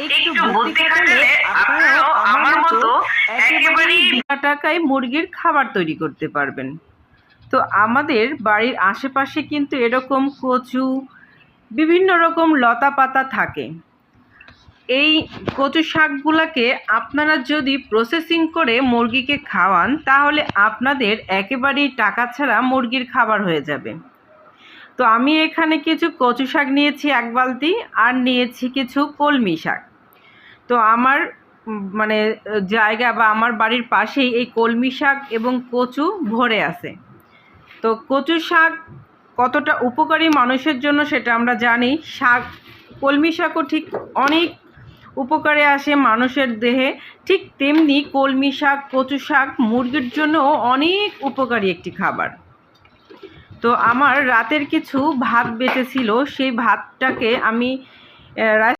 একটু বুদ্ধি খাটালে আপনারাও আমার মতো একেবারেই বিনা টাকায় মুরগির খাবার তৈরি করতে পারবেন। তো আমাদের বাড়ির আশেপাশে কিন্তু এরকম কচু, বিভিন্ন রকম লতা পাতা থাকে। এই কচু শাকগুলোকে আপনারা যদি প্রসেসিং করে মুরগিকে খাওয়ান, তাহলে আপনাদের একেবারেই টাকা ছাড়া মুরগির খাবার হয়ে যাবে। তো আমি এখানে কিছু কচু শাক নিয়েছি 1 বালতি, আর নিয়েছি কিছু কলমি শাক। তো আমার মানে জায়গা বা আমার বাড়ির পাশেই এই কলমি শাক এবং কচু ভরে আছে। তো কচু শাক কতটা উপকারী মানুষের জন্য সেটা আমরা জানি। কলমি শাকও ঠিক অনেক উপকারে আসে মানুষের দেহে, ঠিক তেমনি কলমি শাক, কচু শাক মুরগির জন্যও অনেক উপকারী একটি খাবার। তো আমার রাতের কিছু ভাত বেঁচে ছিল, সেই ভাতটাকে আমি